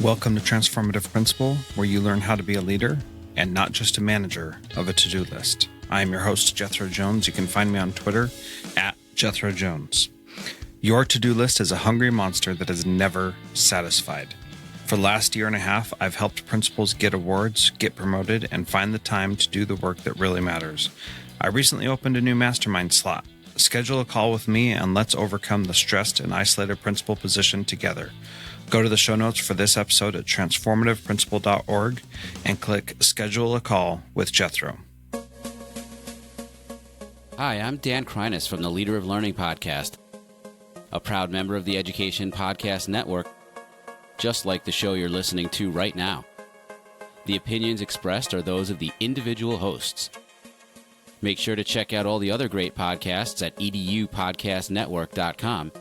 Welcome to Transformative Principal, where you learn how to be a leader and not just a manager of a to-do list. I am your host, Jethro Jones. You can find me on Twitter at Jethro Jones. Your to-do list is a hungry monster that is never satisfied. For the last year and a half, I've helped principals get awards, get promoted, and find the time to do the work that really matters. I recently opened a new mastermind slot. Schedule a call with me and let's overcome the stressed and isolated principal position together. Go to the show notes for this episode at transformativeprincipal.org and click Schedule a Call with Jethro. Hi, I'm Dan Kreines from the Leader of Learning podcast, a proud member of the Education Podcast Network, just like the show you're listening to right now. The opinions expressed are those of the individual hosts. Make sure to check out all the other great podcasts at edupodcastnetwork.com.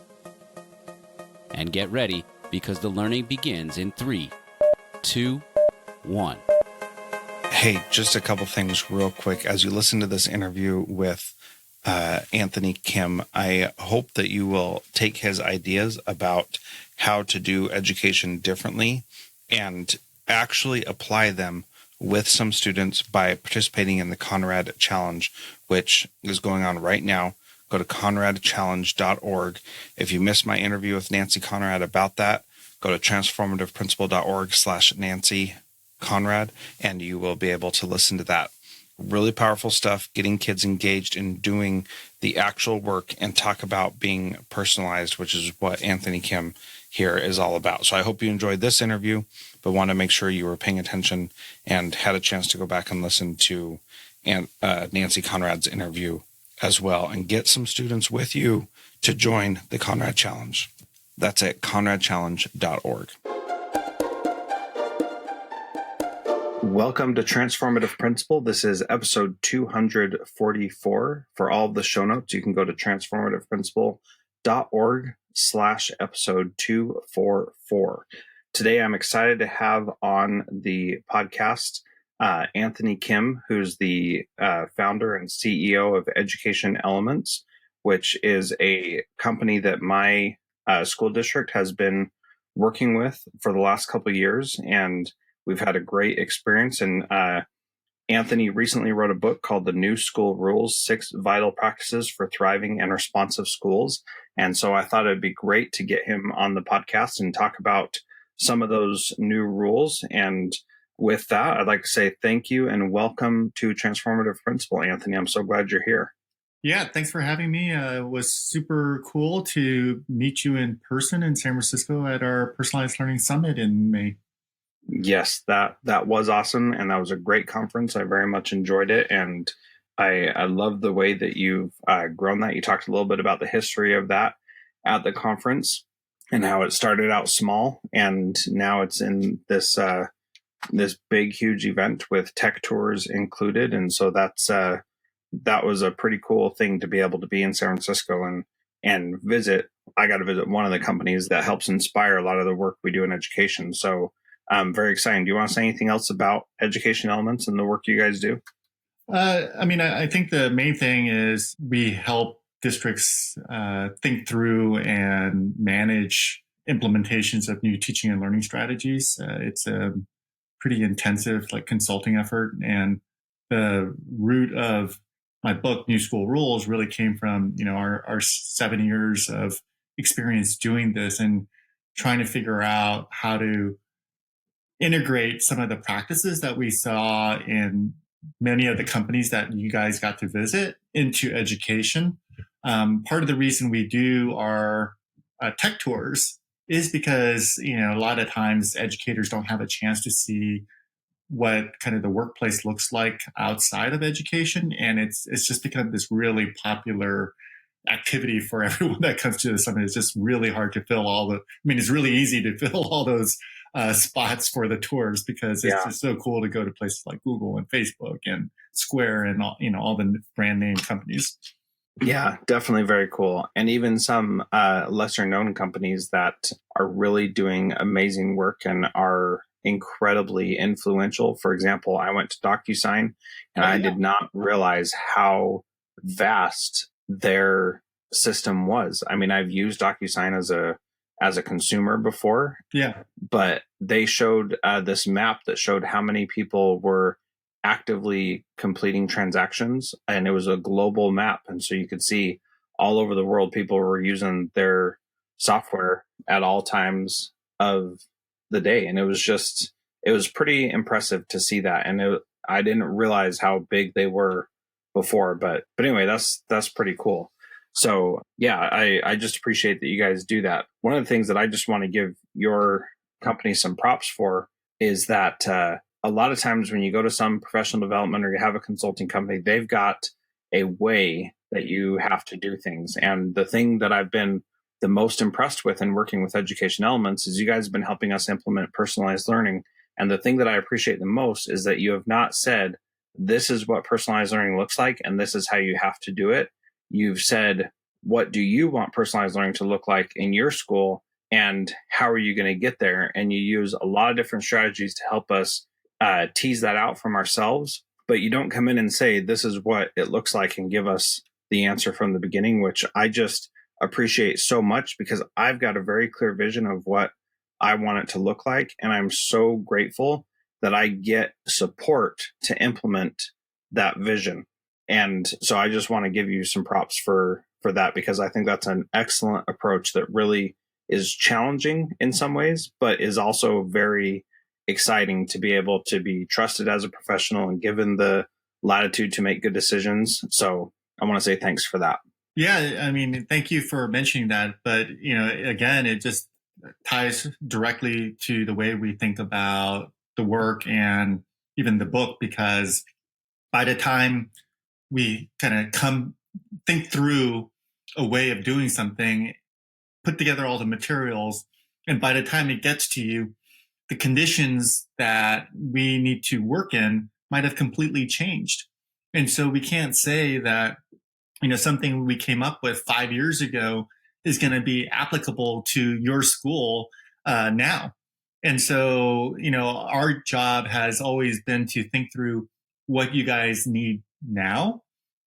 And get ready, because the learning begins in 3, 2, 1. Hey, just a couple things real quick. As you listen to this interview with Anthony Kim, I hope that you will take his ideas about how to do education differently and actually apply them with some students by participating in the Conrad Challenge, which is going on right now. Go to conradchallenge.org. If you missed my interview with Nancy Conrad about that, go to transformativeprincipal.org/Nancy Conrad, and you will be able to listen to that. Really powerful stuff, getting kids engaged in doing the actual work and talk about being personalized, which is what Anthony Kim here is all about. So I hope you enjoyed this interview, but want to make sure you were paying attention and had a chance to go back and listen to Nancy Conrad's interview as well, and get some students with you to join the Conrad Challenge. That's at conradchallenge.org. Welcome to Transformative Principal. This is episode 244. For all of the show notes, you can go to transformativeprincipal.org/episode 244. Today, I'm excited to have on the podcast Anthony Kim, who's the founder and CEO of Education Elements, which is a company that my school district has been working with for the last couple of years, and we've had a great experience. And Anthony recently wrote a book called The New School Rules: 6 Vital Practices for Thriving and Responsive Schools. And so I thought it'd be great to get him on the podcast and talk about some of those new rules. And with that, I'd like to say thank you and welcome to Transformative Principal, Anthony. I'm so glad you're here. Yeah, thanks for having me. It was super cool to meet you in person in San Francisco at our Personalized Learning Summit in May. Yes, that was awesome, and that was a great conference. I very much enjoyed it, and I love the way that you've grown that. You talked a little bit about the history of that at the conference and how it started out small, and now it's in this big, huge event with tech tours included. And so that was a pretty cool thing to be able to be in San Francisco and visit. I got to visit one of the companies that helps inspire a lot of the work we do in education. So I'm very excited. Do you want to say anything else about Education Elements and the work you guys do? I think the main thing is we help districts think through and manage implementations of new teaching and learning strategies. It's a pretty intensive consulting effort, and the root of my book, New School Rules, really came from our 7 years of experience doing this and trying to figure out how to integrate some of the practices that we saw in many of the companies that you guys got to visit into education. Part of the reason we do our tech tours is because a lot of times educators don't have a chance to see what kind of the workplace looks like outside of education, and it's just become this really popular activity for everyone that comes to the summit. It's just really hard to fill it's really easy to fill all those spots for the tours because it's just so cool to go to places like Google and Facebook and Square and all the brand name companies. Yeah, definitely very cool. And even some lesser known companies that are really doing amazing work and are incredibly influential. For example, I went to DocuSign and I did not realize how vast their system was. I mean, I've used DocuSign as a as a consumer before. Yeah. But they showed this map that showed how many people were actively completing transactions, and it was a global map. And so you could see all over the world, people were using their software at all times of the day. And it was pretty impressive to see that. And I didn't realize how big they were before, but anyway, that's pretty cool. So yeah, I just appreciate that you guys do that. One of the things that I just want to give your company some props for is that a lot of times when you go to some professional development or you have a consulting company, they've got a way that you have to do things. And the thing that I've been the most impressed with in working with Education Elements is you guys have been helping us implement personalized learning. And the thing that I appreciate the most is that you have not said, this is what personalized learning looks like, and this is how you have to do it. You've said, what do you want personalized learning to look like in your school, and how are you going to get there? And you use a lot of different strategies to help us tease that out from ourselves. But you don't come in and say, this is what it looks like, and give us the answer from the beginning, which I just appreciate so much, because I've got a very clear vision of what I want it to look like. And I'm so grateful that I get support to implement that vision. And so I just want to give you some props for that, because I think that's an excellent approach that really is challenging in some ways, but is also very exciting to be able to be trusted as a professional and given the latitude to make good decisions. So I want to say thanks for that. Yeah, I mean, thank you for mentioning that. But, again, it just ties directly to the way we think about the work and even the book, because by the time we kind of think through a way of doing something, put together all the materials, and by the time it gets to you, the conditions that we need to work in might have completely changed. And so we can't say that something we came up with 5 years ago is going to be applicable to your school now. And so, our job has always been to think through what you guys need now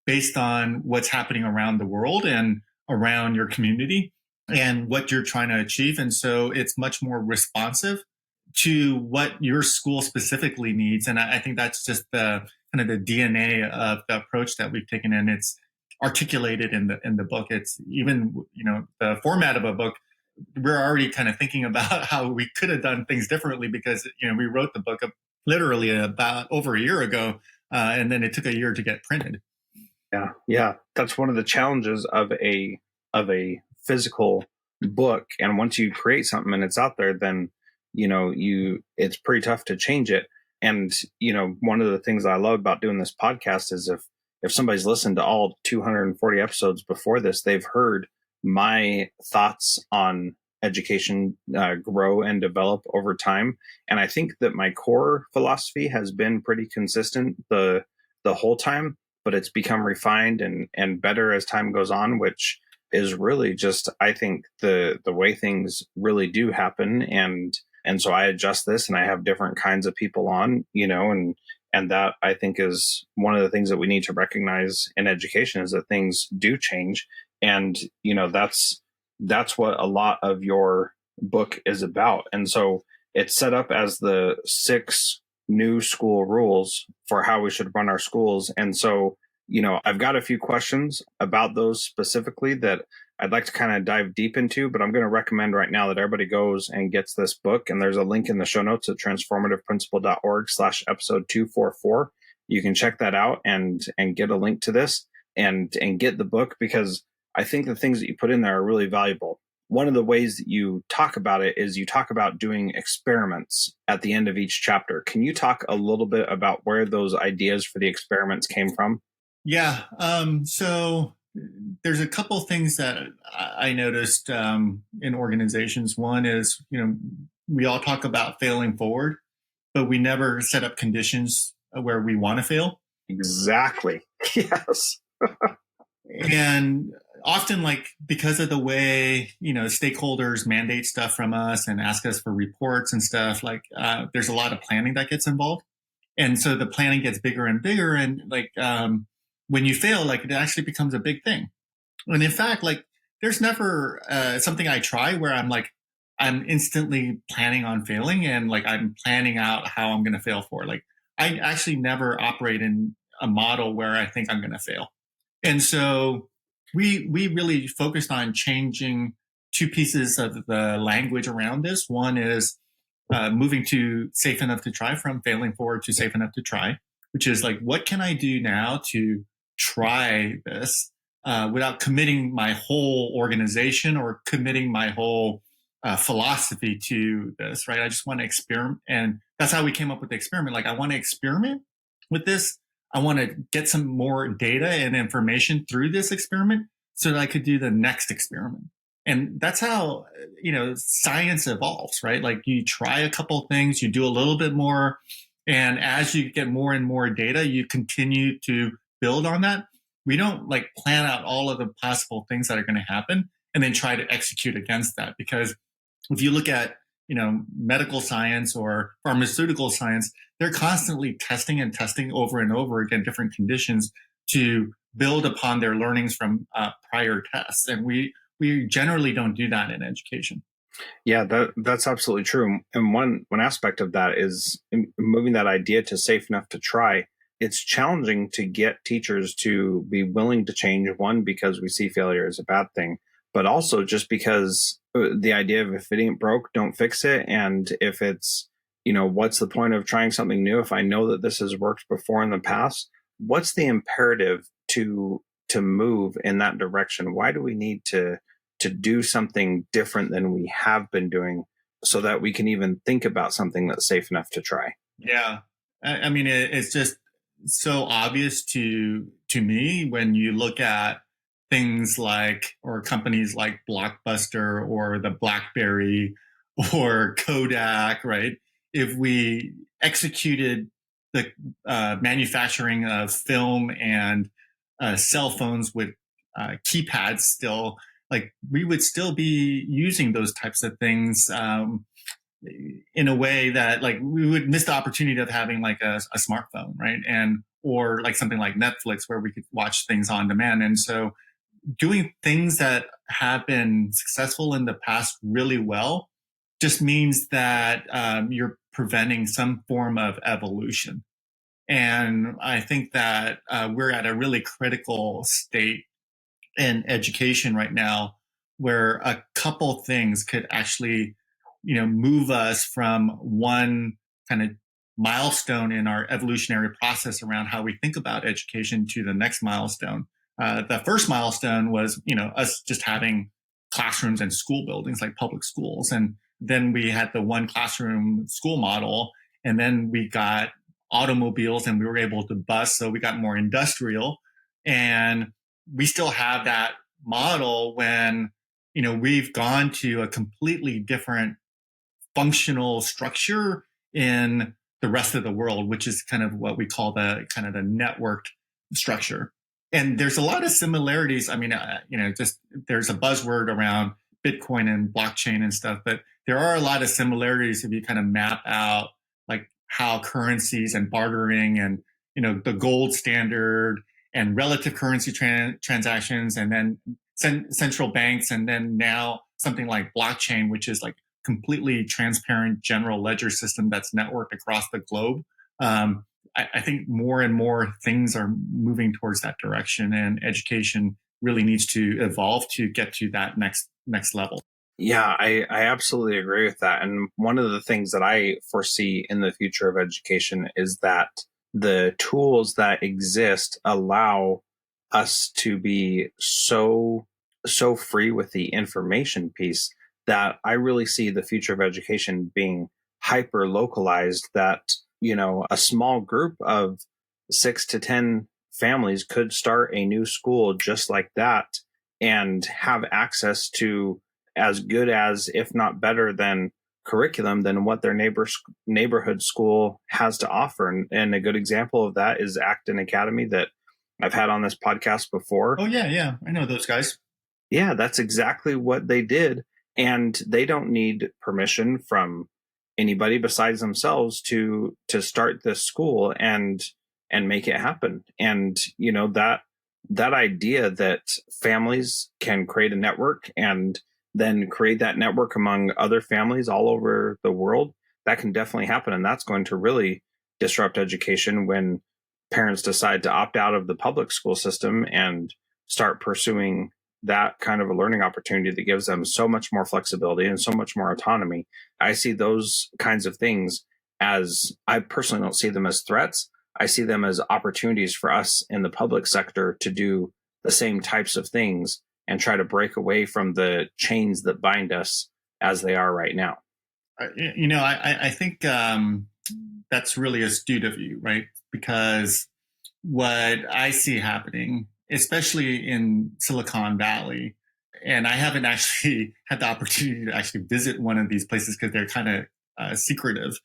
based on what's happening around the world and around your community and what you're trying to achieve. And so it's much more responsive to what your school specifically needs. And I think that's just the kind of the DNA of the approach that we've taken. And it's articulated in the book. It's even, the format of a book, we're already kind of thinking about how we could have done things differently, because, we wrote the book literally about over a year ago. And then it took a year to get printed. Yeah. That's one of the challenges of a physical book. And once you create something and it's out there, then, it's pretty tough to change it. And, one of the things I love about doing this podcast is if somebody's listened to all 240 episodes before this, they've heard my thoughts on education grow and develop over time. And I think that my core philosophy has been pretty consistent the whole time, but it's become refined and better as time goes on, which is really just, I think, the way things really do happen. And so I adjust this, and I have different kinds of people on, and that, I think, is one of the things that we need to recognize in education, is that things do change. And, that's what a lot of your book is about. And so it's set up as the 6 new school rules for how we should run our schools. And so, I've got a few questions about those specifically that I'd like to kind of dive deep into, but I'm going to recommend right now that everybody goes and gets this book. And there's a link in the show notes at transformativeprincipal.org/episode 244. You can check that out and get a link to this and get the book, because I think the things that you put in there are really valuable. One of the ways that you talk about it is you talk about doing experiments at the end of each chapter. Can you talk a little bit about where those ideas for the experiments came from? Yeah. So there's a couple things that I noticed in organizations. One is, we all talk about failing forward, but we never set up conditions where we want to fail. Exactly. Yes. And often, because of the way, stakeholders mandate stuff from us and ask us for reports and stuff, there's a lot of planning that gets involved. And so the planning gets bigger and bigger. And when you fail, it actually becomes a big thing. And in fact, there's never something I try where I'm I'm instantly planning on failing, and like I'm planning out how I'm going to fail for. Like I actually never operate in a model where I think I'm going to fail. And so we really focused on changing two pieces of the language around this. One is moving to safe enough to try, from failing forward to safe enough to try, which is like, what can I do now to try this without committing my whole organization or committing my whole philosophy to this, right? I just want to experiment. And that's how we came up with the experiment. Like, I want to experiment with this. I want to get some more data and information through this experiment so that I could do the next experiment. And that's how, science evolves, right? Like, you try a couple things, you do a little bit more, and as you get more and more data, you continue to build on that. We don't like plan out all of the possible things that are going to happen and then try to execute against that. Because if you look at, medical science or pharmaceutical science, they're constantly testing and testing over and over again different conditions to build upon their learnings from prior tests. And we generally don't do that in education. Yeah, that's absolutely true. And one aspect of that is moving that idea to safe enough to try. It's challenging to get teachers to be willing to change, one, because we see failure as a bad thing, but also just because the idea of, if it ain't broke, don't fix it. And if it's, what's the point of trying something new if I know that this has worked before in the past? What's the imperative to move in that direction? Why do we need to do something different than we have been doing so that we can even think about something that's safe enough to try? Yeah. I mean, it's just so obvious to me when you look at things like, or companies like Blockbuster or the BlackBerry or Kodak, right? If we executed the manufacturing of film and cell phones with keypads still, like, we would still be using those types of things in a way that, like, we would miss the opportunity of having like a smartphone, right? And or like something like Netflix where we could watch things on demand. And so doing things that have been successful in the past really well just means that you're preventing some form of evolution. And I think that we're at a really critical state in education right now where a couple things could actually, move us from one kind of milestone in our evolutionary process around how we think about education to the next milestone. The first milestone was, us just having classrooms and school buildings like public schools. And then we had the one classroom school model. And then we got automobiles and we were able to bus. So we got more industrial. And we still have that model when, we've gone to a completely different functional structure in the rest of the world, which is kind of what we call the kind of the networked structure. And there's a lot of similarities. I mean, just there's a buzzword around Bitcoin and blockchain and stuff, but there are a lot of similarities if you kind of map out like how currencies and bartering and, the gold standard and relative currency transactions, and then central banks, and then now something like blockchain, which is like completely transparent general ledger system that's networked across the globe. I think more and more things are moving towards that direction, and education really needs to evolve to get to that next level. Yeah, I absolutely agree with that. And one of the things that I foresee in the future of education is that the tools that exist allow us to be so free with the information piece that I really see the future of education being hyper localized, that, a small group of 6 to 10 families could start a new school just like that and have access to as good as, if not better than, curriculum than what their neighborhood school has to offer. And a good example of that is Acton Academy that I've had on this podcast before. Oh, yeah. I know those guys. Yeah, that's exactly what they did. And they don't need permission from anybody besides themselves to start this school and make it happen. And, that idea that families can create a network and then create that network among other families all over the world, that can definitely happen. And that's going to really disrupt education when parents decide to opt out of the public school system and start pursuing that kind of a learning opportunity that gives them so much more flexibility and so much more autonomy. I see those kinds of things as, I personally don't see them as threats. I see them as opportunities for us in the public sector to do the same types of things and try to break away from the chains that bind us as they are right now. I think that's really astute of you, right? Because what I see happening, especially in Silicon Valley, and I haven't actually had the opportunity to actually visit one of these places because they're kind of secretive.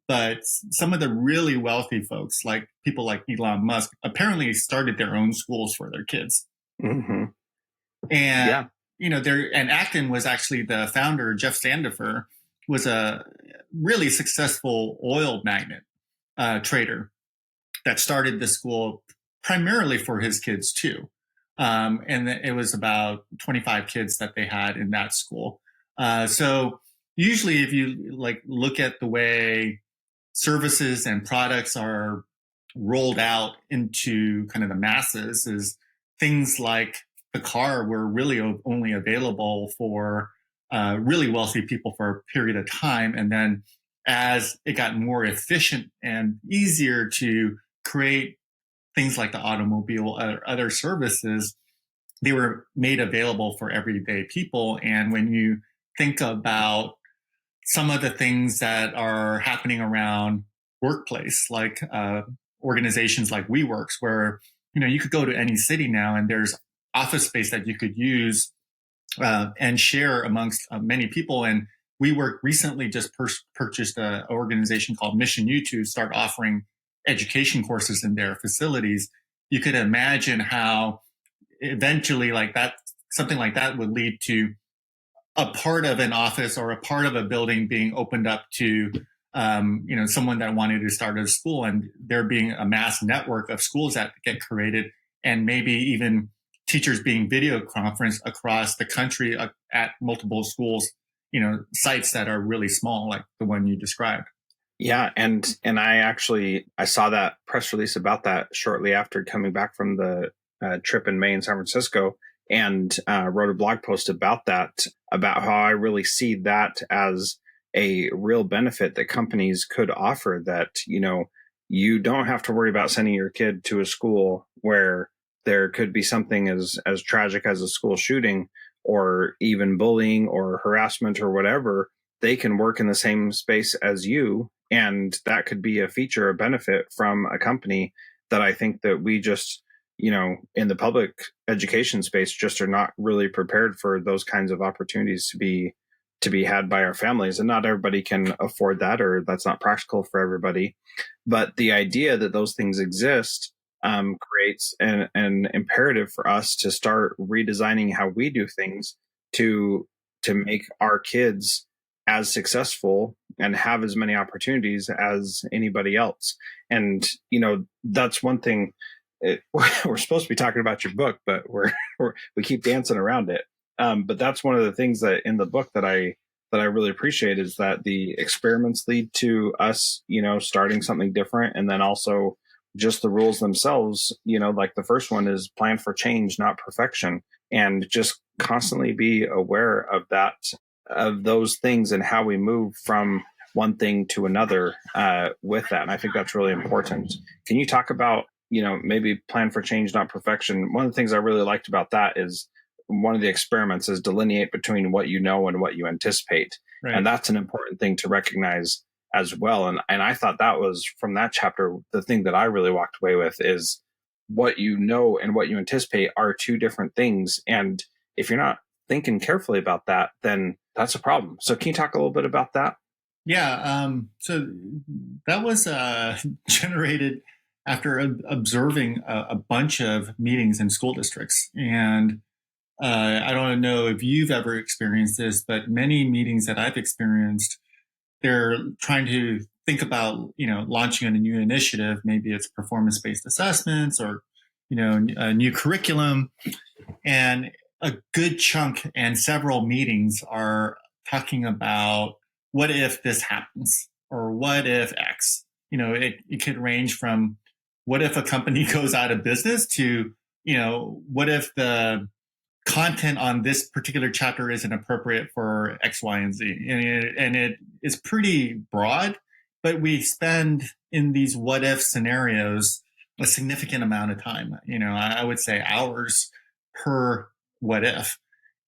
But some of the really wealthy folks, like people like Elon Musk, apparently started their own schools for their kids. Mm-hmm. And, yeah. And Acton was actually the founder. Jeff Sandifer was a really successful oil magnate trader that started the school primarily for his kids too. And it was about 25 kids that they had in that school. So usually if you look at the way services and products are rolled out into kind of the masses, is things like the car were really only available for really wealthy people for a period of time. And then as it got more efficient and easier to create things like the automobile or other services, they were made available for everyday people. And when you think about some of the things that are happening around workplace, like organizations like WeWorks, where you could go to any city now and there's office space that you could use and share amongst many people. And WeWork recently just purchased an organization called Mission U to start offering education courses in their facilities. You could imagine how eventually something like that would lead to a part of an office or a part of a building being opened up to someone that wanted to start a school, and there being a mass network of schools that get created, and maybe even teachers being video conferenced across the country at multiple schools, sites that are really small, like the one you described. Yeah, and I saw that press release about that shortly after coming back from the trip in May in San Francisco, and wrote a blog post about that, about how I really see that as a real benefit that companies could offer, that, you don't have to worry about sending your kid to a school where there could be something as tragic as a school shooting or even bullying or harassment or whatever. They can work in the same space as you. And that could be a feature, a benefit from a company that I think that we just, in the public education space, just are not really prepared for those kinds of opportunities to be had by our families. And not everybody can afford that, or that's not practical for everybody. But the idea that those things exist creates an imperative for us to start redesigning how we do things to make our kids as successful and have as many opportunities as anybody else. And, that's one thing. We're supposed to be talking about your book, but we keep dancing around it. But that's one of the things that in the book that I really appreciate, is that the experiments lead to us, starting something different. And then also just the rules themselves, like the first one is plan for change, not perfection, and just constantly be aware of that, of those things and how we move from one thing to another with that. And I think that's really important. Can you talk about, maybe plan for change, not perfection? One of the things I really liked about that is one of the experiments is delineate between what you know and what you anticipate. Right. And that's an important thing to recognize as well. And I thought that was, from that chapter, the thing that I really walked away with is what you know and what you anticipate are two different things. And if you're not thinking carefully about that, then that's a problem. So can you talk a little bit about that? Yeah. So that was generated after observing a bunch of meetings in school districts. And I don't know if you've ever experienced this, but many meetings that I've experienced, they're trying to think about, launching a new initiative. Maybe it's performance-based assessments or, a new curriculum. And a good chunk and several meetings are talking about what if this happens or what if X. It could range from what if a company goes out of business to, what if the content on this particular chapter isn't appropriate for X, Y, and Z. And it is pretty broad, but we spend in these what if scenarios a significant amount of time. I would say hours per what if.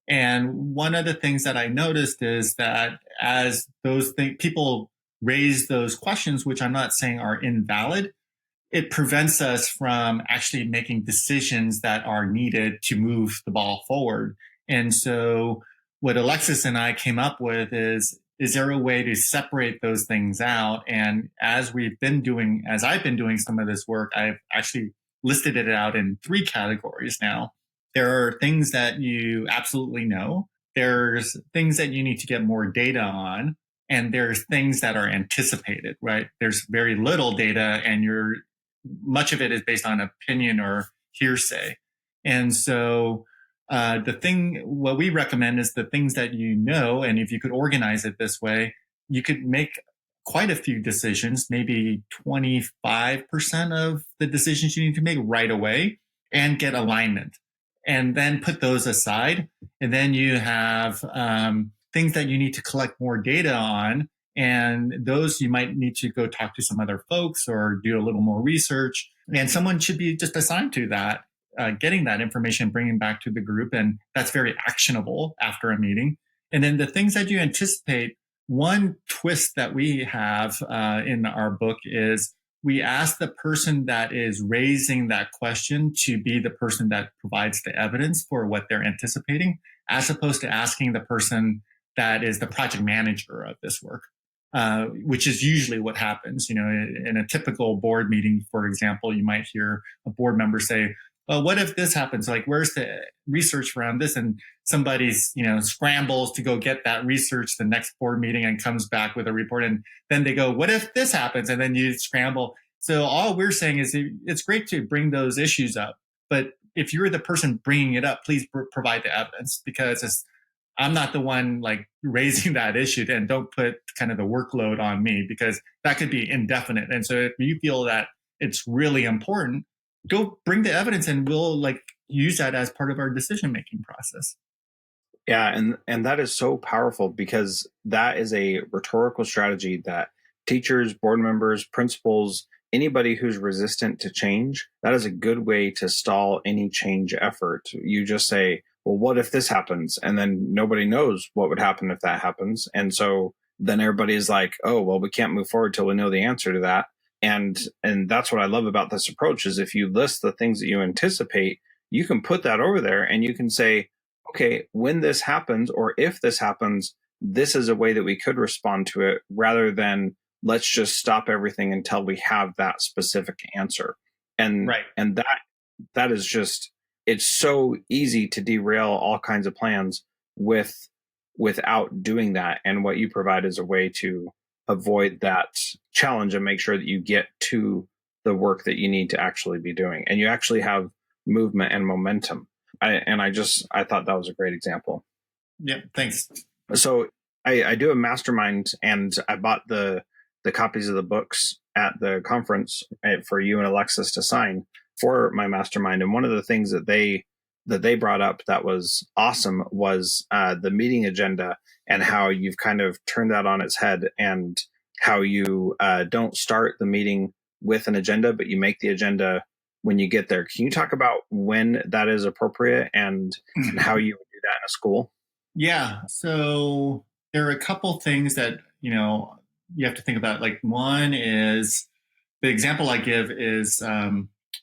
And one of the things that I noticed is that as people raise those questions, which I'm not saying are invalid, it prevents us from actually making decisions that are needed to move the ball forward. And so what Alexis and I came up with is there a way to separate those things out? And as I've been doing some of this work, I've actually listed it out in 3 categories now. There are things that you absolutely know. There's things that you need to get more data on. And there's things that are anticipated, right? There's very little data and much of it is based on opinion or hearsay. And so what we recommend is the things that and if you could organize it this way, you could make quite a few decisions, maybe 25% of the decisions you need to make right away and get alignment. And then put those aside. And then you have things that you need to collect more data on. And those you might need to go talk to some other folks or do a little more research. And someone should be just assigned to that, getting that information, bringing back to the group. And that's very actionable after a meeting. And then the things that you anticipate, one twist that we have in our book is we ask the person that is raising that question to be the person that provides the evidence for what they're anticipating, as opposed to asking the person that is the project manager of this work, which is usually what happens. In a typical board meeting, for example, you might hear a board member say, well, what if this happens? Like, where's the research around this? And somebody's, scrambles to go get that research the next board meeting and comes back with a report. And then they go, what if this happens? And then you scramble. So all we're saying is it's great to bring those issues up. But if you're the person bringing it up, please provide the evidence, because I'm not the one like raising that issue, and don't put kind of the workload on me, because that could be indefinite. And so if you feel that it's really important, go bring the evidence and we'll use that as part of our decision-making process. Yeah. And that is so powerful, because that is a rhetorical strategy that teachers, board members, principals, anybody who's resistant to change, that is a good way to stall any change effort. You just say, well, what if this happens? And then nobody knows what would happen if that happens. And so then everybody's like, oh, well, we can't move forward till we know the answer to that. And that's what I love about this approach is if you list the things that you anticipate, you can put that over there and you can say, okay, when this happens, or if this happens, this is a way that we could respond to it, rather than let's just stop everything until we have that specific answer. And right. And that is just, it's so easy to derail all kinds of plans without doing that. And what you provide is a way to avoid that challenge and make sure that you get to the work that you need to actually be doing, and you actually have movement and momentum. I thought that was a great example. Yeah, thanks. So I do a mastermind, and I bought the copies of the books at the conference for you and Alexis to sign for my mastermind. And one of the things that they brought up that was awesome was the meeting agenda, and how you've kind of turned that on its head, and how you don't start the meeting with an agenda, but you make the agenda when you get there. Can you talk about when that is appropriate and how you would do that in a school? Yeah. So there are a couple things that, you have to think about. Like, one is, the example I give is,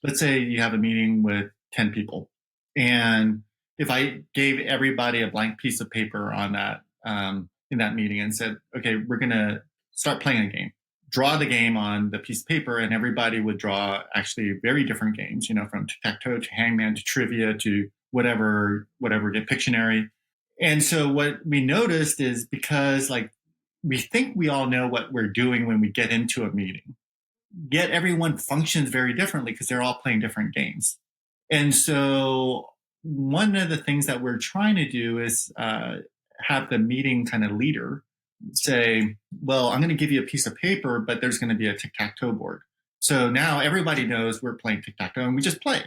let's say you have a meeting with 10 people. And if I gave everybody a blank piece of paper on that, in that meeting, and said, okay, we're going to start playing a game, draw the game on the piece of paper, and everybody would draw actually very different games, from tic-tac-toe to hangman to trivia to whatever, get Pictionary. And so what we noticed is, because we think we all know what we're doing when we get into a meeting, yet everyone functions very differently because they're all playing different games. And so one of the things that we're trying to do is have the meeting kind of leader say, well, I'm going to give you a piece of paper, but there's going to be a tic-tac-toe board. So now everybody knows we're playing tic-tac-toe and we just play.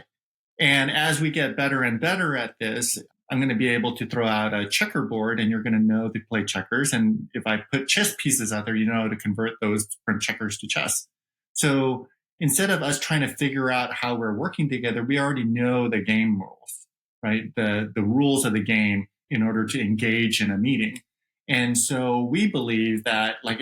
And as we get better and better at this, I'm going to be able to throw out a checkerboard and you're going to know to play checkers. And if I put chess pieces out there, you know how to convert those from checkers to chess. So instead of us trying to figure out how we're working together, we already know the game rules, right? The rules of the game in order to engage in a meeting. And so we believe that like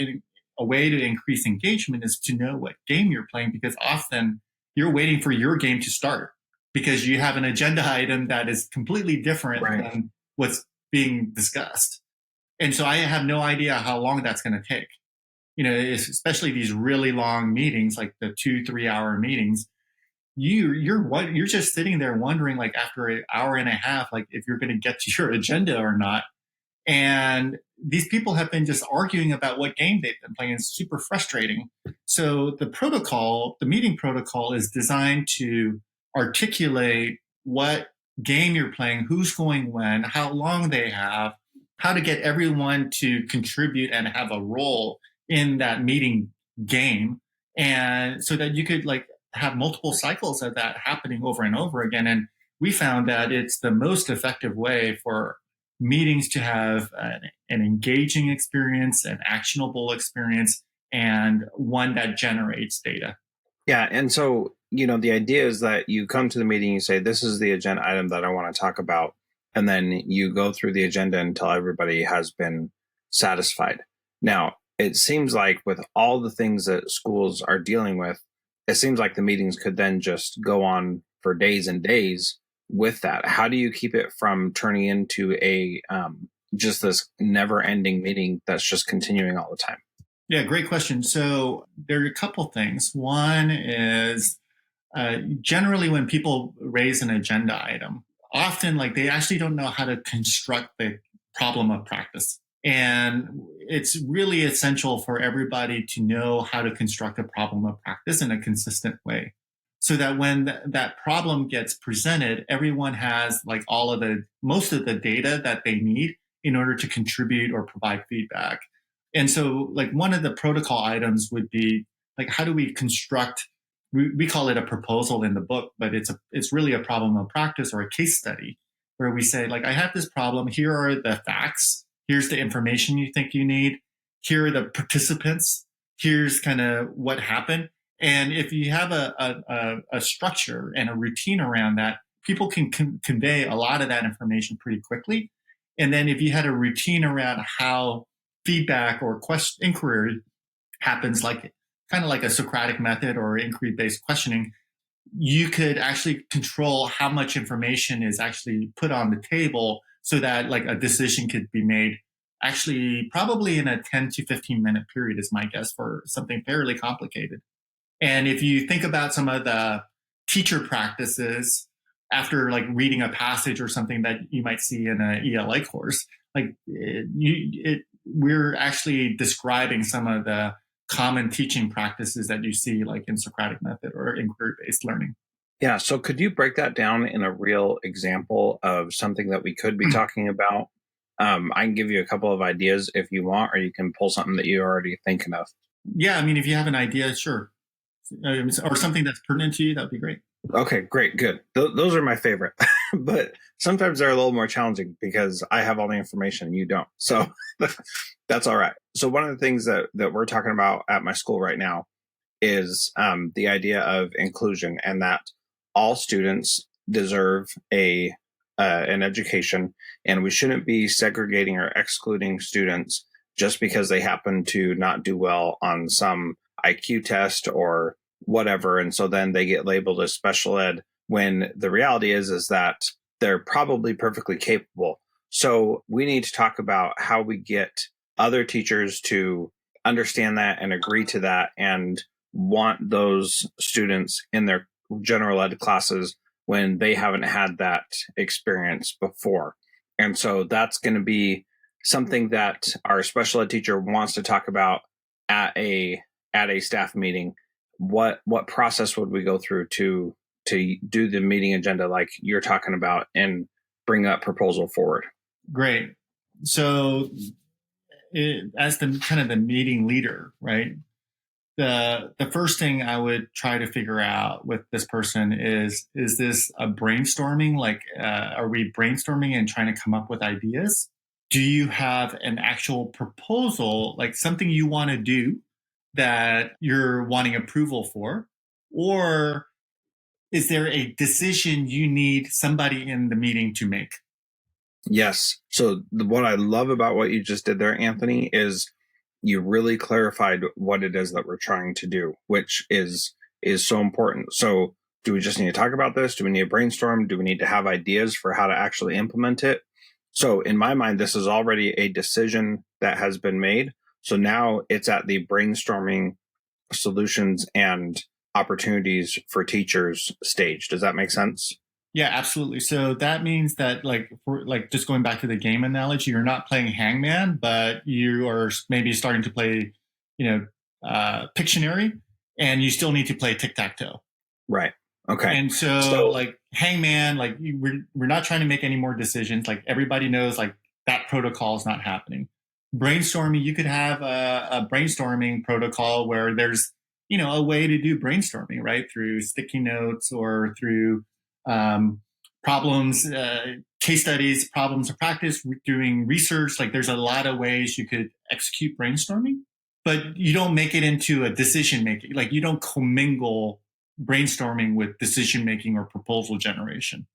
a way to increase engagement is to know what game you're playing, because often you're waiting for your game to start because you have an agenda item that is completely different than what's being discussed. And so I have no idea how long that's going to take. You know, especially these really long meetings, like the 2-3 hour meetings, you're just sitting there wondering, like after an hour and a half, like if you're going to get to your agenda or not. And these people have been just arguing about what game they've been playing. It's super frustrating. So the meeting protocol is designed to articulate what game you're playing, who's going when, how long they have, how to get everyone to contribute and have a role in that meeting game. And so that you could like have multiple cycles of that happening over and over again. And we found that it's the most effective way for meetings to have an engaging experience, an actionable experience, and one that generates data. Yeah. And so, the idea is that you come to the meeting, you say, this is the agenda item that I want to talk about. And then you go through the agenda until everybody has been satisfied. Now, it seems like with all the things that schools are dealing with, it seems like the meetings could then just go on for days and days with that. How do you keep it from turning into a just this never-ending meeting that's just continuing all the time? Yeah, great question. So there are a couple things. One is generally when people raise an agenda item, often like they actually don't know how to construct the problem of practice. And it's really essential for everybody to know how to construct a problem of practice in a consistent way, so that when that problem gets presented, everyone has like most of the data that they need in order to contribute or provide feedback. And so like one of the protocol items would be like, how do we construct, we call it a proposal in the book, but it's really a problem of practice or a case study where we say like, I have this problem. Here are the facts. Here's the information you think you need. Here are the participants. Here's kind of what happened. And if you have a structure and a routine around that, people can convey a lot of that information pretty quickly. And then if you had a routine around how feedback or inquiry happens, like kind of like a Socratic method or inquiry-based questioning, you could actually control how much information is actually put on the table so that like a decision could be made actually probably in a 10 to 15 minute period is my guess for something fairly complicated. And if you think about some of the teacher practices after like reading a passage or something that you might see in an ELA course, like we're actually describing some of the common teaching practices that you see like in Socratic method or inquiry-based learning. Yeah. So could you break that down in a real example of something that we could be talking about? I can give you a couple of ideas if you want, or you can pull something that you're already thinking of. Yeah. I mean, if you have an idea, sure. Or something that's pertinent to you, that would be great. Okay, great, good. Those are my favorite, but sometimes they're a little more challenging because I have all the information and you don't. So that's all right. So one of the things that we're talking about at my school right now is the idea of inclusion, and that all students deserve an education, and we shouldn't be segregating or excluding students just because they happen to not do well on some IQ test or whatever. And so then they get labeled as special ed, when the reality is that they're probably perfectly capable. So we need to talk about how we get other teachers to understand that and agree to that and want those students in their general ed classes when they haven't had that experience before. And so that's going to be something that our special ed teacher wants to talk about at a staff meeting. What process would we go through to to do the meeting agenda like you're talking about and bring that proposal forward? Great. So as the kind of the meeting leader, right? The first thing I would try to figure out with this person is this a brainstorming? Like, are we brainstorming and trying to come up with ideas? Do you have an actual proposal, like something you want to do that you're wanting approval for? Or is there a decision you need somebody in the meeting to make? Yes. So what I love about what you just did there, Anthony, is you really clarified what it is that we're trying to do, which is so important. So do we just need to talk about this? Do we need to brainstorm? Do we need to have ideas for how to actually implement it? So in my mind, this is already a decision that has been made. So now it's at the brainstorming solutions and opportunities for teachers stage. Does that make sense? Yeah, absolutely. So that means that, like, for like just going back to the game analogy, you're not playing hangman, but you are maybe starting to play, Pictionary, and you still need to play tic tac toe. Right. Okay. And so, like hangman, like we're not trying to make any more decisions. Like everybody knows, like that protocol is not happening. Brainstorming, you could have a brainstorming protocol where there's a way to do brainstorming, right, through sticky notes or through problems, case studies, problems of practice, doing research. Like there's a lot of ways you could execute brainstorming, but you don't make it into a decision making. Like you don't commingle brainstorming with decision making or proposal generation.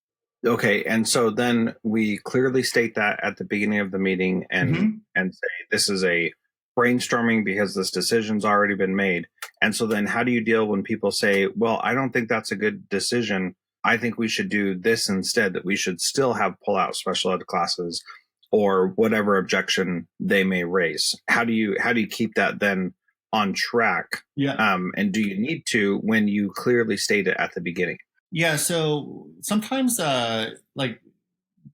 Okay, and so then we clearly state that at the beginning of the meeting and say this is a brainstorming because this decision's already been made. And so then how do you deal when people say, well, I don't think that's a good decision. I think we should do this instead, that we should still have pull out special ed classes or whatever objection they may raise. How do you keep that then on track? Yeah. And do you need to when you clearly state it at the beginning? Yeah. So sometimes like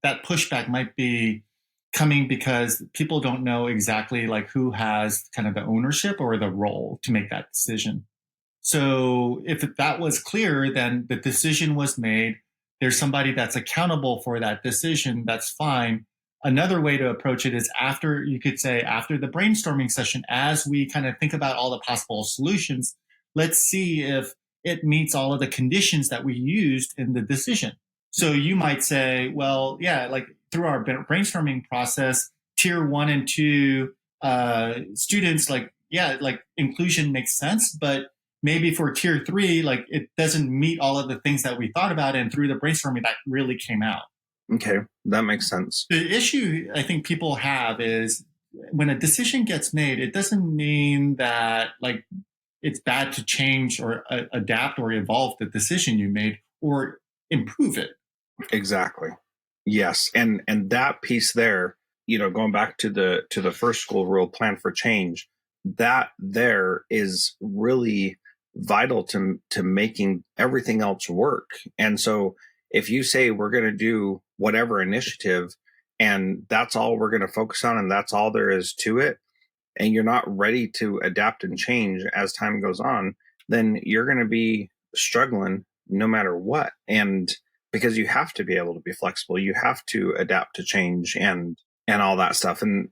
that pushback might be coming because people don't know exactly like who has kind of the ownership or the role to make that decision. So if that was clear, then the decision was made. There's somebody that's accountable for that decision. That's fine. Another way to approach it is after the brainstorming session, as we kind of think about all the possible solutions, let's see if it meets all of the conditions that we used in the decision. So you might say, well, yeah, like through our brainstorming process, tier 1 and 2 students, like inclusion makes sense, but maybe for tier 3, like it doesn't meet all of the things that we thought about, and through the brainstorming that really came out. Okay, that makes sense. The issue I think people have is when a decision gets made, it doesn't mean that like it's bad to change or adapt or evolve the decision you made or improve it. Exactly. Yes, and that piece there, going back to the first school rule, plan for change, that there is really vital to making everything else work. And so if you say we're going to do whatever initiative and that's all we're going to focus on and that's all there is to it, and you're not ready to adapt and change as time goes on, then you're going to be struggling no matter what. And because you have to be able to be flexible, you have to adapt to change and all that stuff. And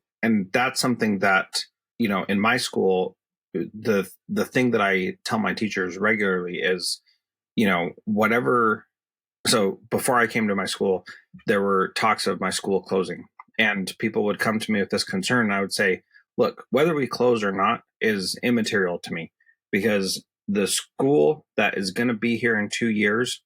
that's something that, in my school, the thing that I tell my teachers regularly is, whatever. So before I came to my school, there were talks of my school closing, and people would come to me with this concern. And I would say, look, whether we close or not is immaterial to me, because the school that is going to be here in 2 years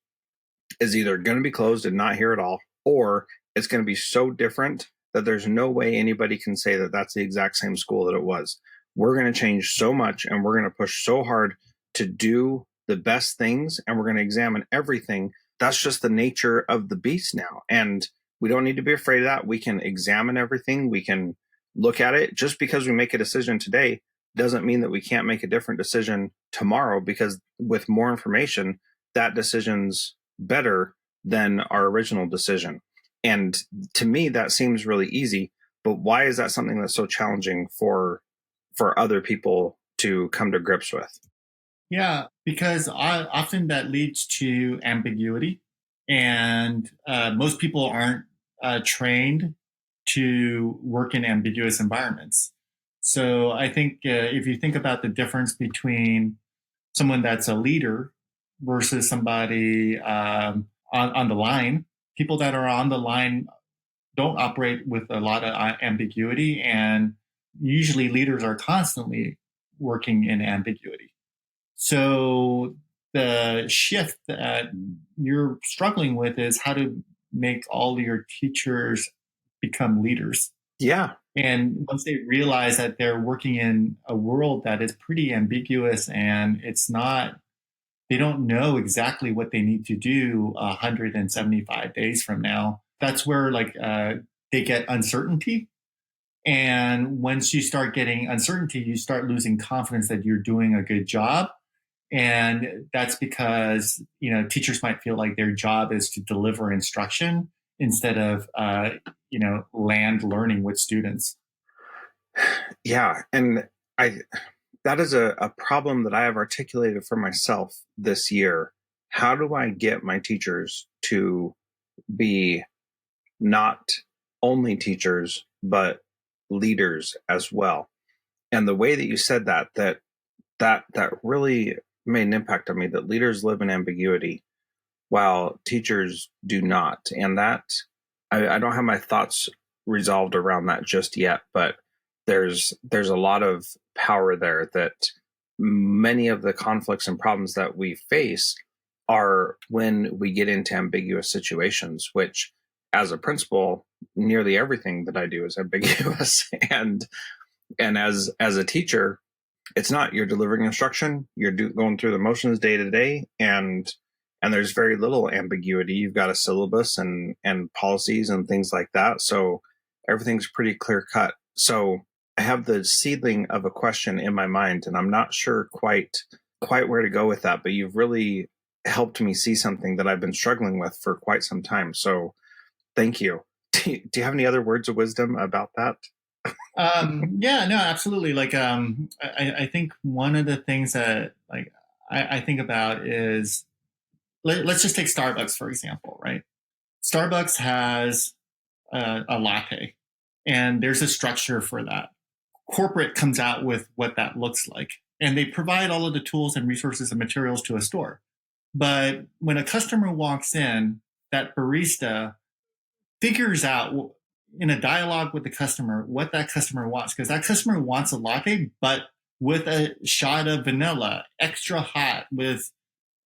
is either going to be closed and not here at all, or it's going to be so different that there's no way anybody can say that that's the exact same school that it was. We're going to change so much, and we're going to push so hard to do the best things, and we're going to examine everything. That's just the nature of the beast now. And we don't need to be afraid of that. We can examine everything. We can look at it. Just because we make a decision today doesn't mean that we can't make a different decision tomorrow, because with more information, that decision's better than our original decision. And to me, that seems really easy. But why is that something that's so challenging for other people to come to grips with? Yeah, because often that leads to ambiguity, and most people aren't trained to work in ambiguous environments. So I think if you think about the difference between someone that's a leader versus somebody on the line, people that are on the line don't operate with a lot of ambiguity, and usually leaders are constantly working in ambiguity. So the shift that you're struggling with is how to make all your teachers become leaders. Yeah. And once they realize that they're working in a world that is pretty ambiguous and it's not, they don't know exactly what they need to do 175 days from now. That's where they get uncertainty. And once you start getting uncertainty, you start losing confidence that you're doing a good job. And that's because, teachers might feel like their job is to deliver instruction instead of, land learning with students. Yeah. And I, that is a problem that I have articulated for myself this year. How do I get my teachers to be not only teachers, but leaders as well? And the way that you said that really made an impact on me, that leaders live in ambiguity while teachers do not. And that I don't have my thoughts resolved around that just yet, but there's a lot of power there, that many of the conflicts and problems that we face are when we get into ambiguous situations, which as a principal, nearly everything that I do is ambiguous. And as a teacher, it's not. You're delivering instruction, you're going through the motions day to day, and there's very little ambiguity. You've got a syllabus and policies and things like that, so everything's pretty clear cut. So I have the seedling of a question in my mind, and I'm not sure quite where to go with that, but you've really helped me see something that I've been struggling with for quite some time. So thank you. Do you have any other words of wisdom about that? Yeah, no, absolutely. I think one of the things that I think about is, let's just take Starbucks, for example, right? Starbucks has a latte, and there's a structure for that. Corporate comes out with what that looks like, and they provide all of the tools and resources and materials to a store. But when a customer walks in, that barista figures out in a dialogue with the customer what that customer wants, because that customer wants a latte, but with a shot of vanilla, extra hot, with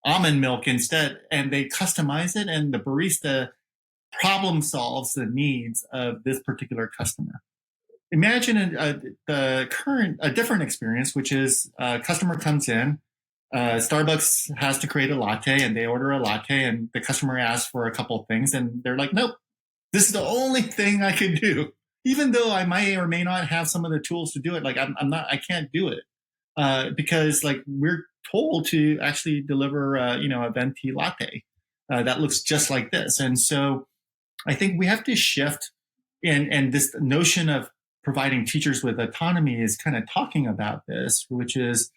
almond milk instead, and they customize it, and the barista problem solves the needs of this particular customer. Imagine a different experience, which is a customer comes in, Starbucks has to create a latte, and they order a latte, and the customer asks for a couple of things, and they're like, nope, this is the only thing I can do. Even though I may or may not have some of the tools to do it, I can't do it because we're told to actually deliver, a venti latte that looks just like this. And so I think we have to shift, and this notion of providing teachers with autonomy is kind of talking about this, which is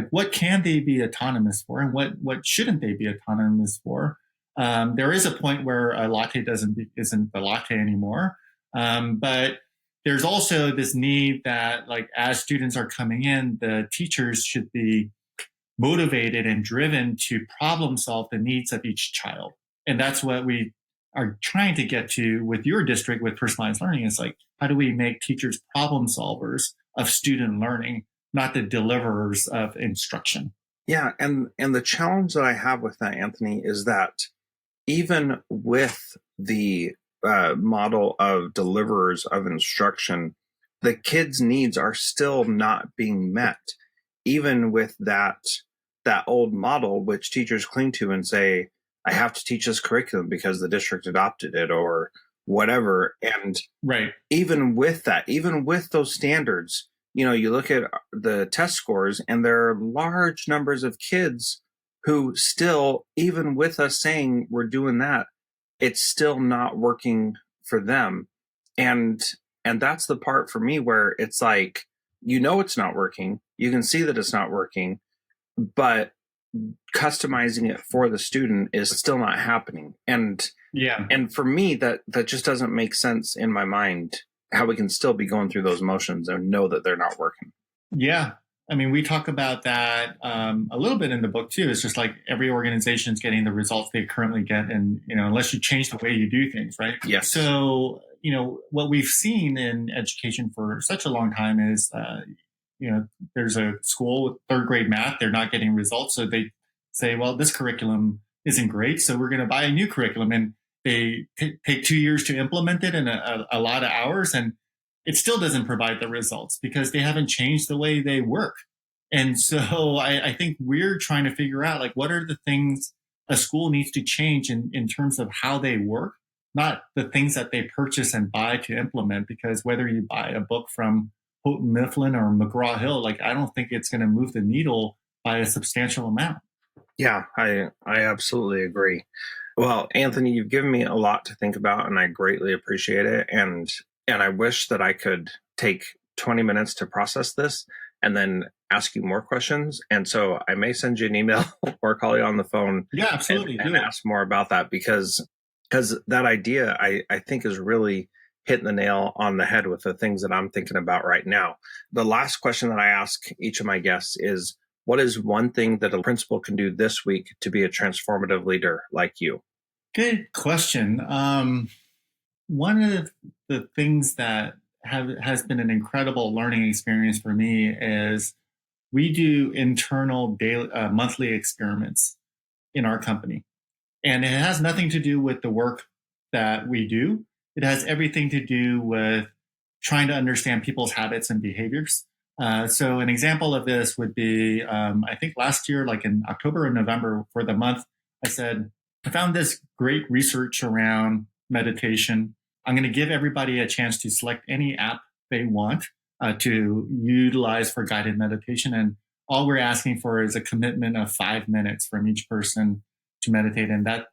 what can they be autonomous for, and what shouldn't they be autonomous for. There is a point where a latte isn't the latte anymore, but there's also this need that as students are coming in, the teachers should be motivated and driven to problem solve the needs of each child. And that's what we are trying to get to with your district with personalized learning. Is how do we make teachers problem solvers of student learning, not the deliverers of instruction? Yeah, and the challenge that I have with that, Anthony, is that even with the model of deliverers of instruction, the kids' needs are still not being met, even with that old model, which teachers cling to and say, I have to teach this curriculum because the district adopted it or whatever. And right, even with that, even with those standards, you look at the test scores, and there are large numbers of kids who still, even with us saying we're doing that, it's still not working for them. And that's the part for me where it's it's not working. You can see that it's not working, but customizing it for the student is still not happening. And for me, that just doesn't make sense in my mind, how we can still be going through those motions and know that they're not working. Yeah. I mean, we talk about that a little bit in the book too. It's just like every organization is getting the results they currently get. And, unless you change the way you do things, right? Yes. So, what we've seen in education for such a long time is, there's a school with third grade math, they're not getting results. So they say, well, this curriculum isn't great, so we're going to buy a new curriculum. And they take 2 years to implement it and a lot of hours. And it still doesn't provide the results because they haven't changed the way they work. And so I think we're trying to figure out, like, what are the things a school needs to change in terms of how they work, not the things that they purchase and buy to implement. Because whether you buy a book from Houghton Mifflin or McGraw-Hill, like, I don't think it's going to move the needle by a substantial amount. Yeah, I absolutely agree. Well, Anthony, you've given me a lot to think about, and I greatly appreciate it. And I wish that I could take 20 minutes to process this and then ask you more questions. And so I may send you an email or call you on the phone. Yeah, absolutely. And ask more about that, because that idea, I think, is really hitting the nail on the head with the things that I'm thinking about right now. The last question that I ask each of my guests is, what is one thing that a principal can do this week to be a transformative leader like you? Good question. One of the things that has been an incredible learning experience for me is we do internal daily, monthly experiments in our company. And it has nothing to do with the work that we do. It has everything to do with trying to understand people's habits and behaviors. So an example of this would be, I think last year, like in October or November for the month, I said, I found this great research around meditation. I'm going to give everybody a chance to select any app they want to utilize for guided meditation. And all we're asking for is a commitment of 5 minutes from each person to meditate. And that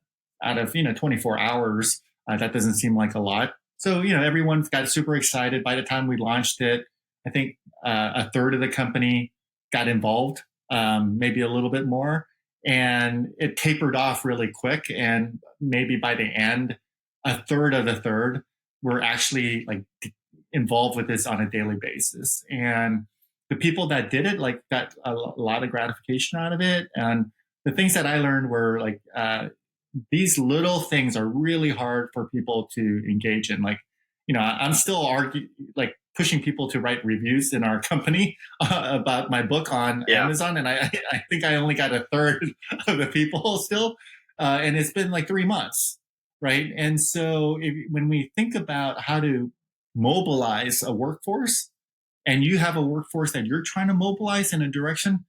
out of, 24 hours, that doesn't seem like a lot. So, everyone got super excited. By the time we launched it, I think a third of the company got involved, maybe a little bit more. And it tapered off really quick. And maybe by the end, a third of the third were actually like involved with this on a daily basis. And the people that did it, like, got a lot of gratification out of it. And the things that I learned were like, these little things are really hard for people to engage in. Like, I'm still pushing people to write reviews in our company about my book on Amazon. And I think I only got a third of the people still. And it's been like 3 months. Right. And so when we think about how to mobilize a workforce, and you have a workforce that you're trying to mobilize in a direction,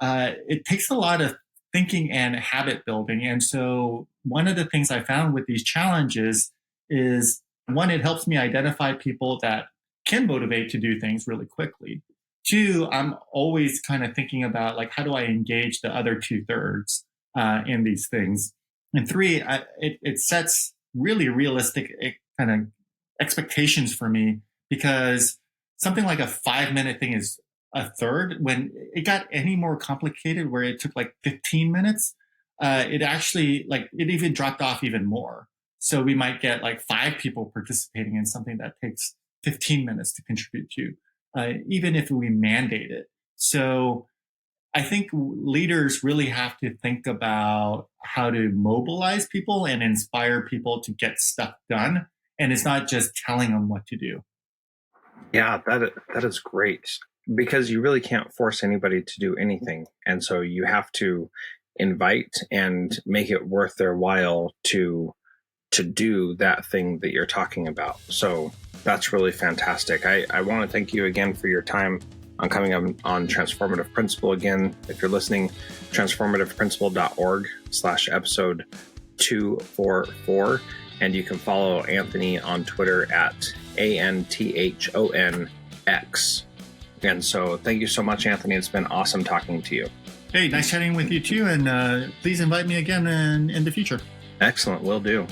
it takes a lot of thinking and habit building. And so one of the things I found with these challenges is, one, it helps me identify people that can motivate to do things really quickly. 2, I'm always kind of thinking about, like, how do I engage the other 2/3 in these things? And 3, it sets really realistic kind of expectations for me, because something like a 5-minute thing is a third. When it got any more complicated, where it took like 15 minutes, it actually, like, it even dropped off even more. So we might get like 5 people participating in something that takes 15 minutes to contribute to, even if we mandate it. So I think leaders really have to think about how to mobilize people and inspire people to get stuff done. And it's not just telling them what to do. Yeah, that is great, because you really can't force anybody to do anything. And so you have to invite and make it worth their while to do that thing that you're talking about. So that's really fantastic. I want to thank you again for your time on coming up on Transformative Principal. Again, if you're listening, transformativeprincipal.org/episode 244. And you can follow Anthony on Twitter at ANTHONX. And so thank you so much, Anthony. It's been awesome talking to you. Hey, nice chatting with you too. And please invite me again in the future. Excellent. Will do.